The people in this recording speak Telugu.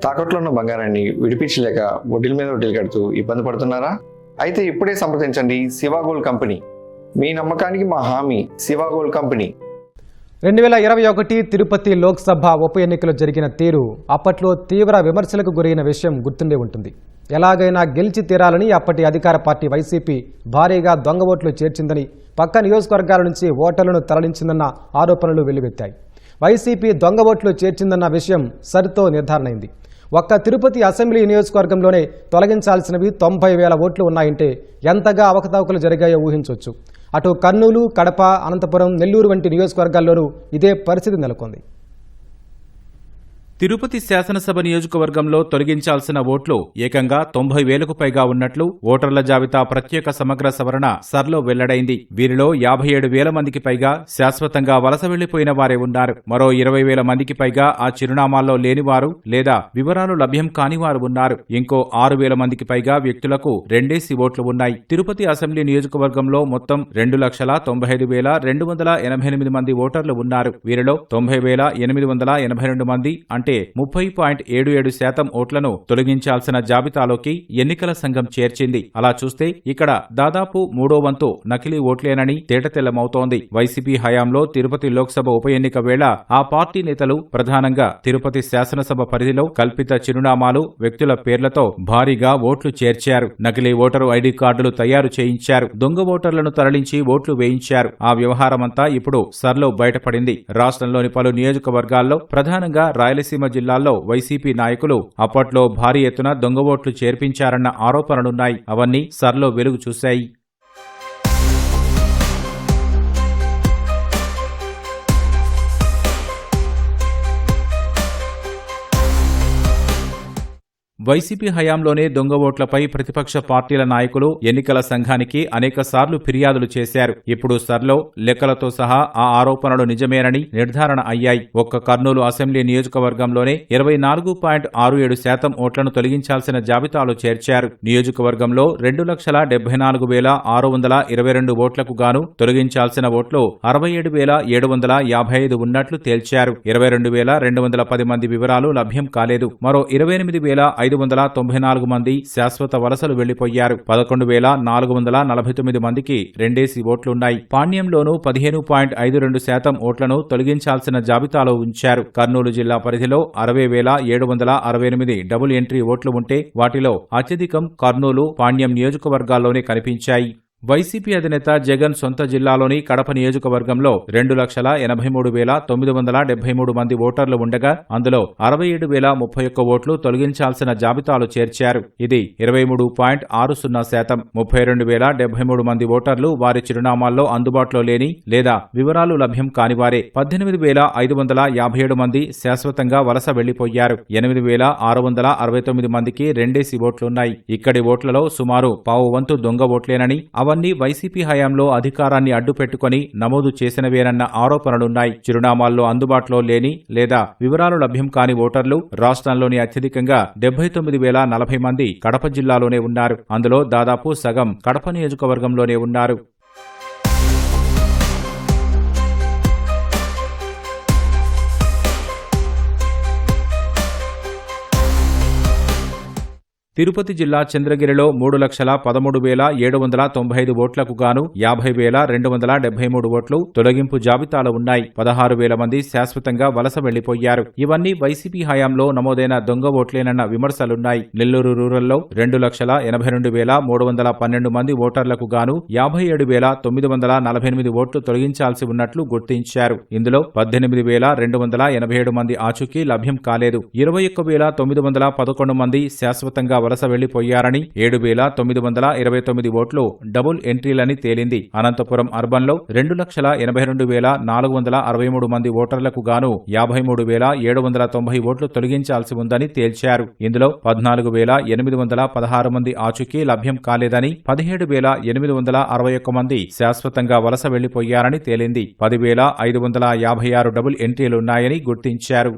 తాకట్లో ఉన్న బంగారాన్ని విడిపించలేక వడ్డీల మీద వడ్డీలు కడుతూ ఇబ్బంది పడుతున్నారా? అయితే ఇప్పుడే సంప్రదించండి శివ గోల్డ్ కంపెనీ. మీ నమ్మకానికి మా హామీ శివ గోల్డ్ కంపెనీ. 2021 తిరుపతి లోక్సభ ఉప ఎన్నికలు జరిగిన తీరు అప్పట్లో తీవ్ర విమర్శలకు గురైన విషయం గుర్తుండే ఉంటుంది. ఎలాగైనా గెలిచి తీరాలని అప్పటి అధికార పార్టీ వైసీపీ భారీగా దొంగ ఓట్లు చేర్చిందని, పక్క నియోజకవర్గాల నుంచి ఓటర్లను తరలించిందన్న ఆరోపణలు వెల్లువెత్తాయి. వైసీపీ దొంగ ఓట్లు చేర్చిందన్న విషయం సరితో నిర్ధారణైంది. ఒక్క తిరుపతి అసెంబ్లీ నియోజకవర్గంలోనే తొలగించాల్సినవి 90,000 ఓట్లు ఉన్నాయంటే ఎంతగా అవకతవకలు జరిగాయో ఊహించవచ్చు. అటు కర్నూలు, కడప, అనంతపురం, నెల్లూరు వంటి నియోజకవర్గాల్లోనూ ఇదే పరిస్థితి నెలకొంది. తిరుపతి శాసనసభ నియోజకవర్గంలో తొలగించాల్సిన ఓట్లు ఏకంగా 90,000కు పైగా ఉన్నట్లు ఓటర్ల జాబితా ప్రత్యేక సమగ్ర సవరణ సర్లో వెల్లడైంది. వీరిలో 57,000 మందికి పైగా శాశ్వతంగా వలస వెళ్లిపోయిన వారే ఉన్నారు. మరో 20,000 మందికి పైగా ఆ చిరునామాల్లో లేనివారు లేదా వివరాలు లభ్యం కానివారు ఉన్నారు. ఇంకో 6,000 మందికి పైగా వ్యక్తులకు రెండేసి ఓట్లు ఉన్నాయి. తిరుపతి అసెంబ్లీ నియోజకవర్గంలో మొత్తం 2,95,288 మంది ఓటర్లు ఉన్నారు. వీరిలో 90,882 మంది అంటే 30.77% ఓట్లను తొలగించాల్సిన జాబితాలోకి ఎన్నికల సంఘం చేర్చింది. అలా చూస్తే ఇక్కడ దాదాపు 3వ వంతు నకిలీ ఓట్లేనని తేటతెల్లమవుతోంది. వైసీపీ హయాంలో తిరుపతి లోక్సభ ఉప ఎన్నిక వేళ ఆ పార్టీ నేతలు ప్రధానంగా తిరుపతి శాసనసభ పరిధిలో కల్పిత చిరునామాలు, వ్యక్తుల పేర్లతో భారీగా ఓట్లు చేర్చారు. నకిలీ ఓటరు ఐడీ కార్డులు తయారు చేయించారు. దొంగ ఓటర్లను తరలించి ఓట్లు వేయించారు. ఆ వ్యవహారమంతా ఇప్పుడు సర్లో బయటపడింది. రాష్ట్రంలోని పలు నియోజకవర్గాల్లో ప్రధానంగా రాయలసీమ జిల్లాల్లో వైసీపీ నాయకులు అప్పట్లో భారీ ఎత్తున దొంగ ఓట్లు చేర్పించారన్న ఆరోపణలున్నాయి. అవన్నీ సర్లో వెలుగు చూశాయి. వైసీపీ హయాంలోనే దొంగ ఓట్లపై ప్రతిపక్ష పార్టీల నాయకులు ఎన్నికల సంఘానికి అనేకసార్లు ఫిర్యాదులు చేశారు. ఇప్పుడు సర్లో లెక్కలతో సహా ఆ ఆరోపణలు నిజమేనని నిర్ధారణ అయ్యాయి. ఒక్క కర్నూలు అసెంబ్లీ నియోజకవర్గంలోనే 24.67% ఓట్లను తొలగించాల్సిన జాబితాలో చేర్చారు. నియోజకవర్గంలో 2,74,622 ఓట్లకు గాను తొలగించాల్సిన ఓట్లు 67,755 ఉన్నట్లు తేల్చారు. 22,210 మంది వివరాలు లభ్యం కాలేదు. మరో 28,594 మంది శాశ్వత వలసలు వెళ్లిపోయారు. 11,449 మందికి రెండేసి ఓట్లున్నాయి. పాణ్యంలోనూ 15.52% ఓట్లను తొలగించాల్సిన జాబితాలో ఉంచారు. కర్నూలు జిల్లా పరిధిలో 60,768 డబుల్ ఎంట్రీ ఓట్లు ఉంటే వాటిలో అత్యధికం కర్నూలు, పాణ్యం నియోజకవర్గాల్లోనే కనిపించాయి. వైసీపీ అధినేత జగన్ సొంత జిల్లాలోని కడప నియోజకవర్గంలో 2,83,973 మంది ఓటర్లు ఉండగా అందులో 67,031 ఓట్లు తొలగించాల్సిన జాబితాలో చేర్చారు. ఇది 23.60%. 32,073 మంది ఓటర్లు వారి చిరునామాల్లో అందుబాటులో లేని లేదా వివరాలు లభ్యం కానివారే. 18,557 మంది శాశ్వతంగా వలస వెళ్లిపోయారు. 8,669 మందికి రెండేసి ఓట్లున్నాయి. ఇక్కడి ఓట్లలో సుమారు పావు వంతు దొంగ ఓట్లేనని, అవన్నీ వైసీపీ హయాంలో అధికారాన్ని అడ్డుపెట్టుకుని నమోదు చేసినవేనన్న ఆరోపణలున్నాయి. చిరునామాల్లో అందుబాటులో లేని లేదా వివరాలు లభ్యం కాని ఓటర్లు రాష్ట్రంలోని అత్యధికంగా 79,040 మంది కడప జిల్లాలోనే ఉన్నారు. అందులో దాదాపు సగం కడప నియోజకవర్గంలోనే ఉన్నారు. తిరుపతి జిల్లా చంద్రగిరిలో 3,13,795 ఓట్లకు గాను 50,273 ఓట్లు తొలగింపు జాబితాలో ఉన్నాయి. 16,000 మంది శాశ్వతంగా వలస వెళ్లిపోయారు. ఇవన్నీ వైసీపీ హయాంలో నమోదైన దొంగ ఓట్లేనన్న విమర్శలున్నాయి. నెల్లూరు రూరల్లో 2,82,312 మంది ఓటర్లకు గాను 57,948 ఓట్లు తొలగించాల్సి ఉన్నట్లు గుర్తించారు. ఇందులో 18,287 మంది ఆచూకీ లభ్యం కాలేదు. 21,911 మంది శాశ్వతంగా వలస వెళ్లిపోయారని, 7,929 ఓట్లు డబుల్ ఎంట్రీలని తేలింది. అనంతపురం అర్బన్లో 2,82,463 మంది ఓటర్లకు గాను 53,790 ఓట్లు తొలగించాల్సి ఉందని తేల్చారు. ఇందులో 14,816 మంది ఆచూకీ లభ్యం కాలేదని, 17,861 మంది శాశ్వతంగా వలస వెళ్లిపోయారని తేలింది. 10,556 డబుల్ ఎంట్రీలున్నాయని గుర్తించారు.